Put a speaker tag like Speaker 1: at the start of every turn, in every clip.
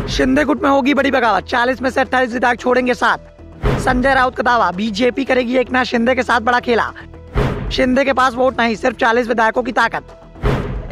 Speaker 1: शिंदे गुट में होगी बड़ी बगावत, 40 में से 28 विधायक छोड़ेंगे साथ। संजय राउत का दावा, बीजेपी करेगी एकनाथ शिंदे के साथ बड़ा खेला। शिंदे के पास वोट नहीं, सिर्फ 40 विधायकों की ताकत।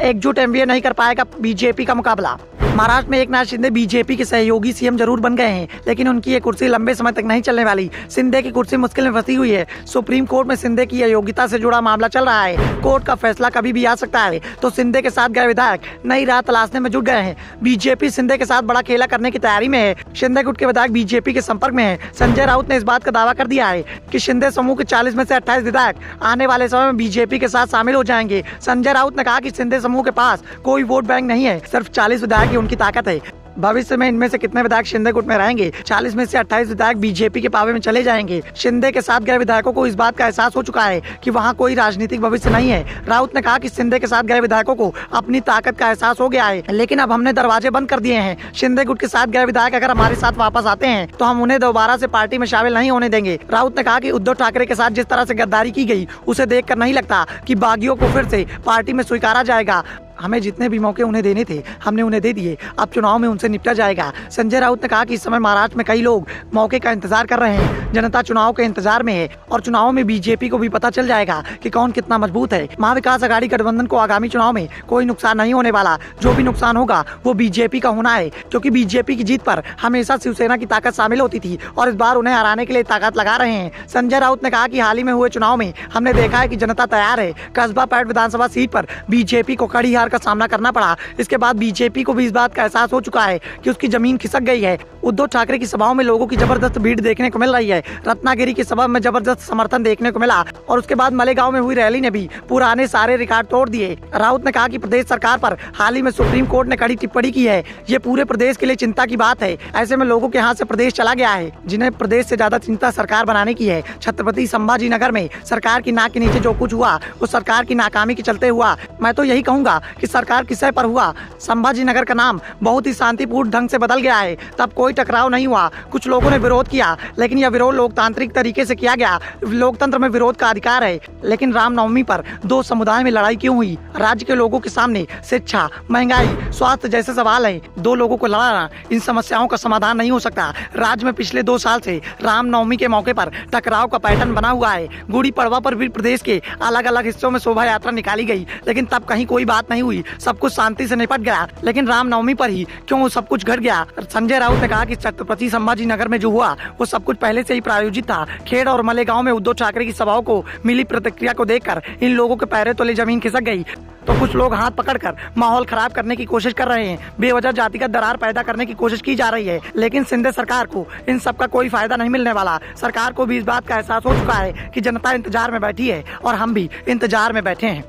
Speaker 1: एकजुट एमवीए नहीं कर पाएगा बीजेपी का मुकाबला। महाराष्ट्र में एकनाथ शिंदे बीजेपी के सहयोगी सीएम जरूर बन गए हैं, लेकिन उनकी ये कुर्सी लंबे समय तक नहीं चलने वाली। शिंदे की कुर्सी मुश्किल में फंसी हुई है। सुप्रीम कोर्ट में शिंदे की अयोग्यता से जुड़ा मामला चल रहा है। कोर्ट का फैसला कभी भी आ सकता है, तो शिंदे के साथ गए विधायक नई राह तलाशने में जुट गए हैं। बीजेपी शिंदे के साथ बड़ा खेला करने की तैयारी में है। शिंदे गुट के विधायक बीजेपी के संपर्क में है। संजय राउत ने इस बात का दावा कर दिया है कि शिंदे समूह के 40 में से 28 विधायक आने वाले समय में बीजेपी के साथ शामिल हो जाएंगे। संजय राउत ने कहा कि शिंदे समूह के पास कोई वोट बैंक नहीं है, सिर्फ 40 विधायक ही उनकी ताकत है। भविष्य में इनमें से कितने विधायक शिंदे गुट में रहेंगे? 40 में से 28 विधायक बीजेपी के पावे में चले जाएंगे। शिंदे के साथ गए विधायकों को इस बात का एहसास हो चुका है कि वहां कोई राजनीतिक भविष्य नहीं है। राउत ने कहा कि शिंदे के साथ गए विधायकों को अपनी ताकत का एहसास हो गया है, लेकिन अब हमने दरवाजे बंद कर दिए हैं। शिंदे गुट के साथ गए विधायक अगर हमारे साथ वापस आते हैं तो हम उन्हें दोबारा से पार्टी में शामिल नहीं होने देंगे। राउत ने कहा कि उद्धव ठाकरे के साथ जिस तरह से गद्दारी की गई, उसे देखकर नहीं लगता कि बागियों को फिर से पार्टी में स्वीकारा जाएगा। हमें जितने भी मौके उन्हें देने थे हमने उन्हें दे दिए, अब चुनाव में उनसे निपटा जाएगा। संजय राउत ने कहा कि इस समय महाराष्ट्र में कई लोग मौके का इंतजार कर रहे हैं। जनता चुनाव के इंतजार में है और चुनाव में बीजेपी को भी पता चल जाएगा कि कौन कितना मजबूत है। महाविकास आघाड़ी गठबंधन को आगामी चुनाव में कोई नुकसान नहीं होने वाला। जो भी नुकसान होगा वो बीजेपी का होना है, क्योंकि बीजेपी की जीत पर हमेशा शिवसेना की ताकत शामिल होती थी और इस बार उन्हें हराने के लिए ताकत लगा रहे हैं। संजय राउत ने कहा कि हाल ही में हुए चुनाव में हमने देखा है कि जनता तैयार है। कस्बा पैठ विधानसभा सीट पर बीजेपी को कड़ी हार का सामना करना पड़ा। इसके बाद बीजेपी को भी इस बात का एहसास हो चुका है कि उसकी जमीन खिसक गई है। उद्धव ठाकरे की सभाओं में लोगों की जबरदस्त भीड़ देखने को मिल रही है। रत्नागिरी की सभा में जबरदस्त समर्थन देखने को मिला और उसके बाद मालेगांव में हुई रैली ने भी पुराने सारे रिकॉर्ड तोड़ दिए। राउत ने कहा कि प्रदेश सरकार पर हाल ही में सुप्रीम कोर्ट ने कड़ी टिप्पणी की है। ये पूरे प्रदेश के लिए चिंता की बात है। ऐसे में लोगों के हाथ से प्रदेश चला गया है, जिन्हें प्रदेश से ज्यादा चिंता सरकार बनाने की है। छत्रपति संभाजी नगर में सरकार की नाक के नीचे जो कुछ हुआ वो सरकार की नाकामी के चलते हुआ। मैं तो यही कहूंगा कि सरकार किस पर हुआ। संभाजी नगर का नाम बहुत ही शांतिपूर्ण ढंग से बदल गया है। तब कोई टकराव नहीं हुआ। कुछ लोगों ने विरोध किया, लेकिन यह विरोध लोकतांत्रिक तरीके से किया गया। लोकतंत्र में विरोध का अधिकार है, लेकिन रामनवमी पर दो समुदाय में लड़ाई क्यों हुई? राज्य के लोगों के सामने शिक्षा, महंगाई, स्वास्थ्य जैसे सवाल है। दो लोगों को लड़ाना इन समस्याओं का समाधान नहीं हो सकता। राज्य में पिछले 2 साल से रामनवमी के मौके पर टकराव का पैटर्न बना हुआ है। गुड़ी पड़वा पर भी प्रदेश के अलग अलग हिस्सों में शोभा यात्रा निकाली गई, लेकिन तब कहीं कोई बात नहीं हुई। सब कुछ शांति से निपट गया, लेकिन रामनवमी पर ही क्यों सब कुछ घट गया? संजय राउत ने कहा कि छत्रपति संभाजी नगर में जो हुआ वो सब कुछ पहले से ही प्रायोजित था। खेड़ और मालेगांव में उद्धव ठाकरे की सभाओं को मिली प्रतिक्रिया को देखकर इन लोगों के पैरों तले जमीन खिसक गई। तो कुछ लोग हाथ पकड़कर माहौल खराब करने की कोशिश कर रहे हैं। बेवजह जातिगत दरार पैदा करने की कोशिश की जा रही है, लेकिन शिंदे सरकार को इन सब का कोई फायदा नहीं मिलने वाला। सरकार को भी इस बात का एहसास हो चुका है कि जनता इंतजार में बैठी है और हम भी इंतजार में बैठे हैं।